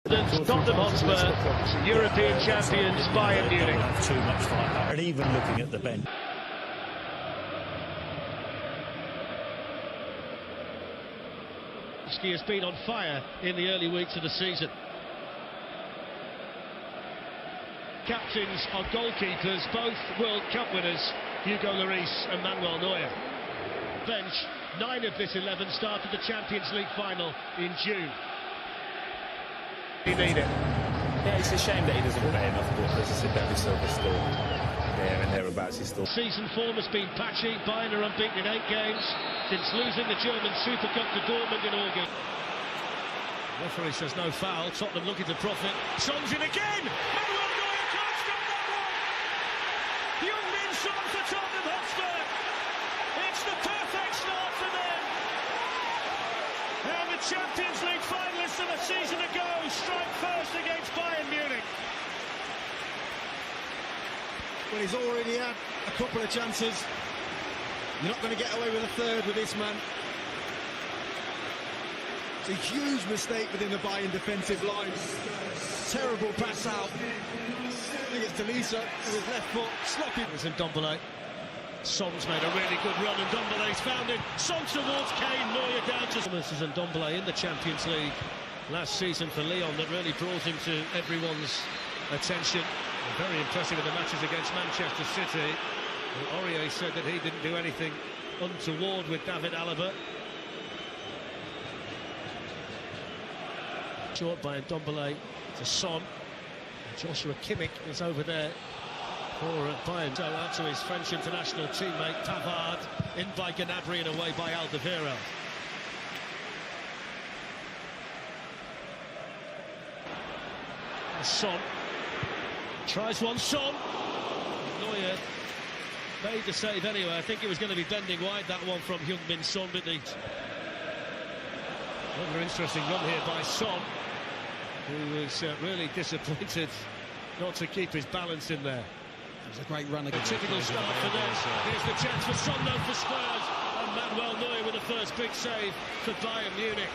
Tottenham Hotspur, European champions Bayern Munich. Have too much fight back, and even looking at the bench. He has been on fire in the early weeks of the season. Captains are goalkeepers, both World Cup winners, Hugo Lloris and Manuel Neuer. Bench, 9 of this 11 started the Champions League final in June. He need it. Yeah, it's a shame that he doesn't play enough, but as I said, David Silva's still there and thereabouts. He's still... Season form has been patchy. Bayern are unbeaten in 8 games since losing the German Super Cup to Dortmund in August. Referee says no foul. Tottenham looking to profit. Son's in again. Manuel Neuer can't stop that one. Heung-min Son for Tottenham Hotspur. It's the perfect start for them. And the Champions League finalists of a season ago strike first against Bayern Munich. Well, he's already had a couple of chances. You're not going to get away with a third with this man. It's a huge mistake within the Bayern defensive line. Terrible pass out. I think it's Tolisa with his left foot. Sloppy. It was in Ndombele. Son's made a really good run and Ndombele's found it. Son towards Kane, Neuer down to... This is Ndombele in the Champions League last season for Lyon that really brought him to everyone's attention. Very impressive in the matches against Manchester City. Aurier said that he didn't do anything untoward with David Alaba. Short by Ndombele to Son. Joshua Kimmich is over there for Bayern. So out to his French international teammate Pavard, in by Gnabry and away by Alderweireld. Son tries one. Son. Neuer made the save anyway. I think it was going to be bending wide, that one from Heung-min Son, but another interesting run here by Son, who was really disappointed not to keep his balance in there. It was a great run again. A typical start for them. Here's the chance for Son, though, for Spurs. And Manuel Neuer with the first big save for Bayern Munich.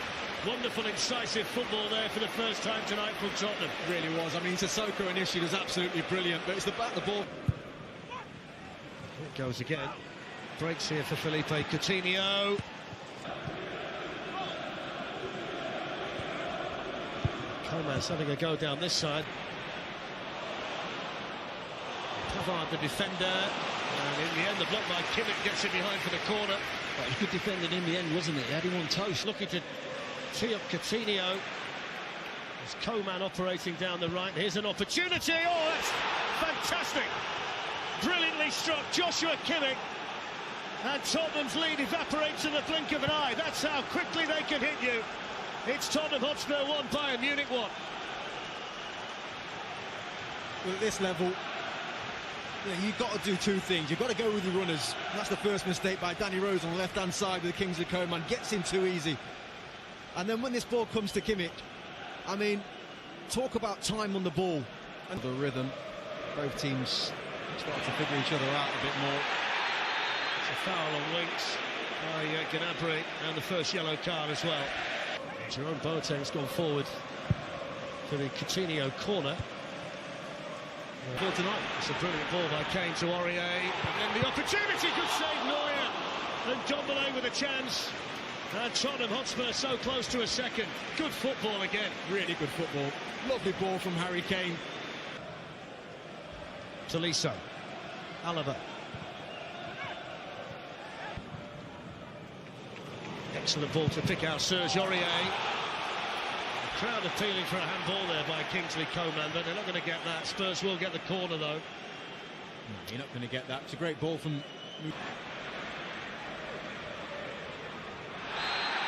Wonderful, incisive football there for the first time tonight from Tottenham. Really was. I mean, Sissoko initially was absolutely brilliant, but it's the back of the ball. It goes again. Breaks here for Felipe Coutinho. Coman's having a go down this side. Pavard, the defender, and in the end the block by Kimmich gets it behind for the corner. Well, he could defend it in the end, wasn't it? He had him on toast. Looking to tee up Coutinho. There's Coman operating down the right. Here's an opportunity. Oh, that's fantastic! Brilliantly struck, Joshua Kimmich. And Tottenham's lead evaporates in the blink of an eye. That's how quickly they can hit you. It's Tottenham Hotspur 1, Bayern Munich 1. Well, at this level, you've got to do two things. You've got to go with the runners. That's the first mistake by Danny Rose on the left-hand side with Kingsley Coman. Gets in too easy. And then when this ball comes to Kimmich, I mean, talk about time on the ball. And the rhythm, both teams start to figure each other out a bit more. It's a foul on Winks by Gnabry, and the first yellow card as well. Jerome Boateng's gone forward for the Coutinho corner. Ball tonight. It's a brilliant ball by Kane to Aurier, and then the opportunity, good save Neuer, and Ndombele with a chance, and Tottenham Hotspur so close to a second. Good football again. Really good football. Lovely ball from Harry Kane. Tolisso, Alaba. Excellent ball to pick out Serge Aurier. The crowd appealing for a handball there by Kingsley Coman, but they're not going to get that. Spurs will get the corner though. No, you're not going to get that. It's a great ball from...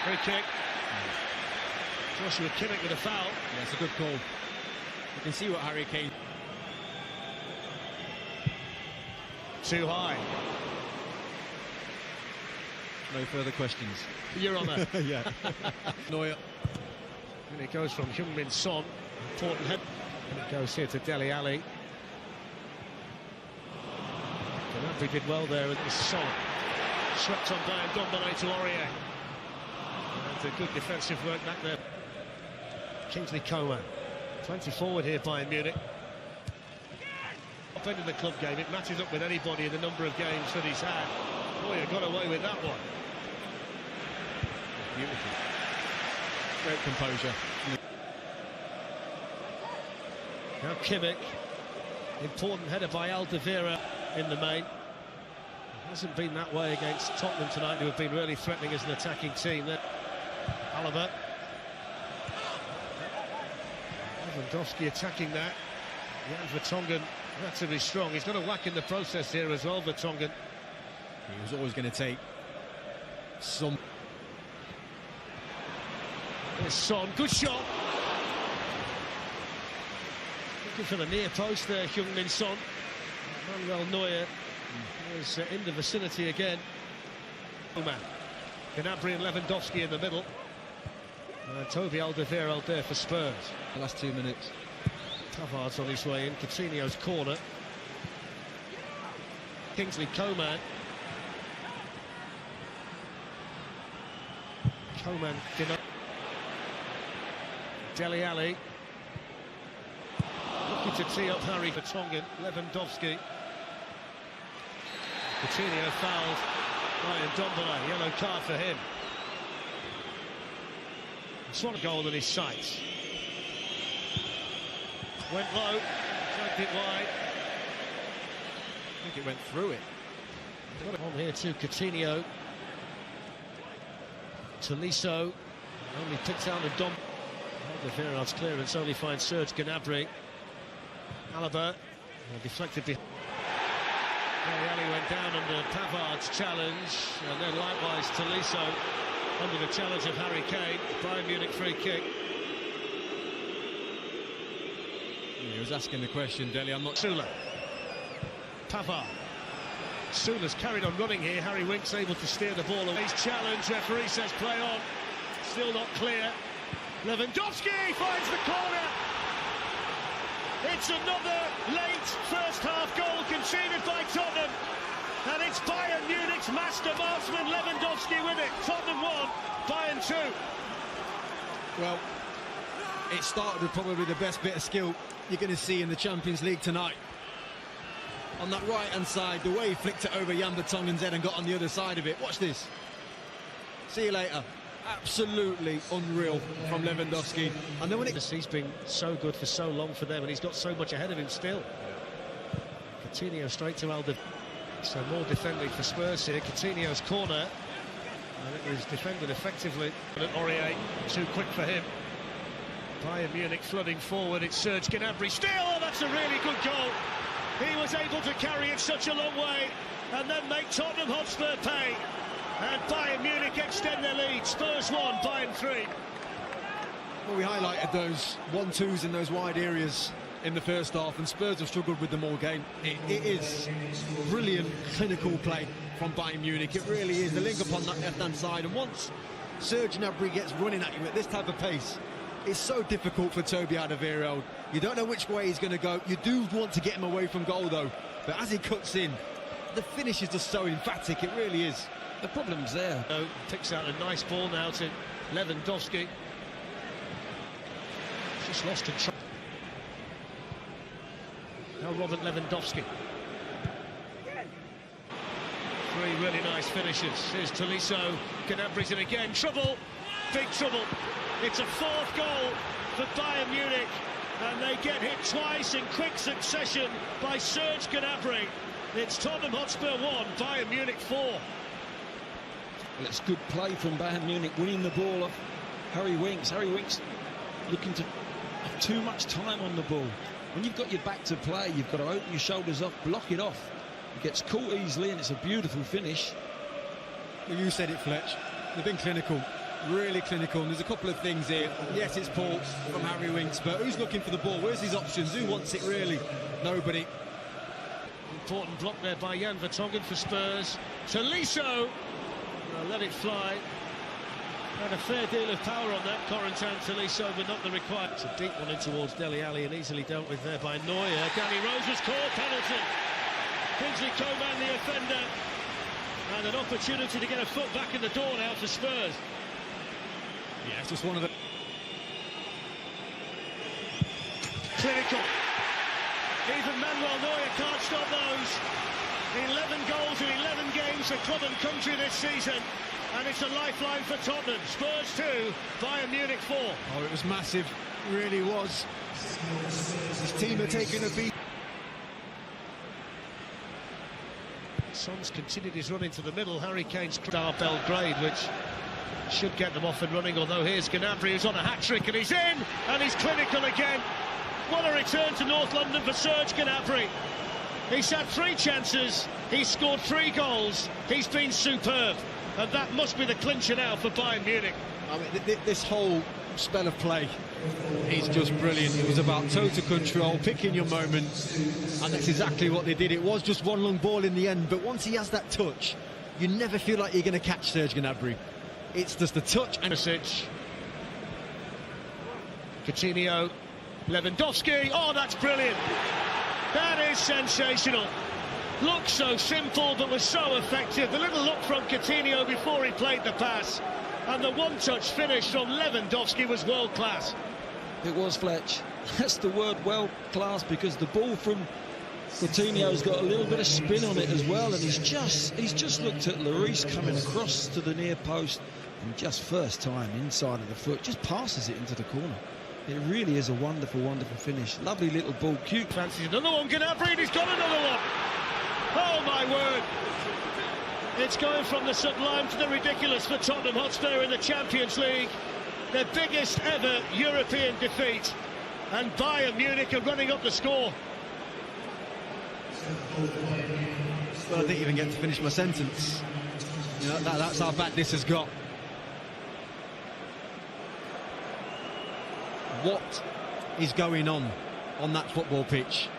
Free kick. Joshua Kimmich with a foul. Yeah, it's a good call. You can see what Harry Kane... Too high. No further questions. Your Honour. Yeah. Neuer. And it goes from Heung-min Son. Important head. And it goes here to Dele Alli. Gnabry did well there with this Son. Swept on by Ndombele to Aurier. And a good defensive work back there. Kingsley Coman. 20 forward here, Bayern Munich. Top end of the club game, it matches up with anybody in the number of games that he's had. Boy, he got away with that one. Beautiful. Great composure. Now Kimmich. Important header by Alderweireld in the main. It hasn't been that way against Tottenham tonight, who have been really threatening as an attacking team. Then Alaba. Lewandowski attacking that. Jan Vertonghen relatively strong. He's got a whack in the process here as well, Vertonghen. He was always going to take some. There's Son, good shot. Looking for the near post there, Heung-min Son. Manuel Neuer is in the vicinity again. Man, Gnabry and Lewandowski in the middle. Toby Alderweireld there for Spurs. The last 2 minutes. Pavard's on his way in. Coutinho's corner. Kingsley Coman. Coman denied. Dele Alli. Looking to tee up Harry Vertonghen. Lewandowski. Coutinho fouled. Ryan Dombele, yellow card for him. It's not a goal in his sights. Went low, dragged it wide. I think it went through it. Got it on here too, Coutinho. Tolisso only picks out the Alderweireld's clearance only finds Serge Gnabry. Alaba deflected behind. Dele Alli went down under Pavard's challenge, and then likewise Tolisso under the challenge of Harry Kane. Bayern Munich free kick. He was asking the question, Dele. I'm not. Sula. Pavard. Sula's carried on running here. Harry Winks able to steer the ball away. He's challenged. Referee says play on. Still not clear. Lewandowski finds the corner. It's another late first half goal conceded by Tottenham. And it's Bayern Munich's master marksman Lewandowski with it. Tottenham 1, Bayern 2. Well, it started with probably the best bit of skill you're going to see in the Champions League tonight. On that right-hand side, the way he flicked it over Jan Vertonghen's head and got on the other side of it. Watch this. See you later. Absolutely unreal from Lewandowski. And then when he's been so good for so long for them, and he's got so much ahead of him still. Coutinho straight to Alderweireld. So more defending for Spurs here. Coutinho's corner. And it was defended effectively. Aurier, too quick for him. Bayern Munich flooding forward. It's Serge Gnabry. Still, oh, that's a really good goal. He was able to carry it such a long way and then make Tottenham Hotspur pay. And Bayern Munich extend their lead. Spurs 1, Bayern 3. Well, we highlighted those 1-2s in those wide areas in the first half, and Spurs have struggled with them all game. It is brilliant clinical play from Bayern Munich. It really is. The link up on that left-hand side, and once Serge Gnabry gets running at you at this type of pace, it's so difficult for Toby Alderweireld. You don't know which way he's going to go. You do want to get him away from goal, though. But as he cuts in, the finish is just so emphatic. It really is. The problem's there. Picks out a nice ball now to Lewandowski. Just lost control. Now Robert Lewandowski. 3 really nice finishes. Here's Tolisso. Gnabry's in again. Trouble. Big trouble. It's a 4th goal for Bayern Munich, and they get hit twice in quick succession by Serge Gnabry. It's Tottenham Hotspur 1, Bayern Munich 4. Well, it's good play from Bayern Munich, winning the ball off Harry Winks. Harry Winks looking to have too much time on the ball. When you've got your back to play, you've got to open your shoulders off, block it off. It gets caught easily, and it's a beautiful finish. Well, you said it, Fletch. They've been clinical. Really clinical, and there's a couple of things here. Yes, it's Paul from Harry Winks, but who's looking for the ball? Where's his options? Who wants it really? Nobody. Important block there by Jan Vertonghen for Spurs. Tolisso let it fly. Had a fair deal of power on that, Corentin Tolisso, but not the required. It's a deep one in towards Dele Alli and easily dealt with there by Neuer. Danny Rose was called penalty. Kingsley Coman the offender, and an opportunity to get a foot back in the door now for Spurs. Yeah, it's just one of the... clinical. Even Manuel Neuer can't stop those. 11 goals in 11 games for club and country this season. And it's a lifeline for Tottenham. Spurs 2, Bayern Munich 4. Oh, it was massive. It really was. His team are taking a beat. Son's continued his run into the middle. Harry Kane's star Belgrade, which should get them off and running, although here's Gnabry, who's on a hat-trick, and he's in, and he's clinical again. What a return to North London for Serge Gnabry. He's had 3 chances, he's scored 3 goals, he's been superb, and that must be the clincher now for Bayern Munich. I mean, this whole spell of play is just brilliant. It was about total control, picking your moment, and that's exactly what they did. It was just one long ball in the end, but once he has that touch, you never feel like you're going to catch Serge Gnabry. It's just a touch and Coutinho, Lewandowski, oh, that's brilliant. That is sensational. Looks so simple, but was so effective. The little look from Coutinho before he played the pass, and the one-touch finish from Lewandowski was world-class. It was, Fletch. That's the word, world-class, because the ball from Coutinho's got a little bit of spin on it as well, and he's just looked at Lloris coming across to the near post, and just first time inside of the foot, just passes it into the corner. It really is a wonderful, wonderful finish. Lovely little ball, cute. Fancies another one, Gnabry, and he's got another one. Oh my word! It's going from the sublime to the ridiculous for Tottenham Hotspur in the Champions League. Their biggest ever European defeat, and Bayern Munich are running up the score. Well, I didn't even get to finish my sentence. You know, that's how bad this has got. What is going on that football pitch?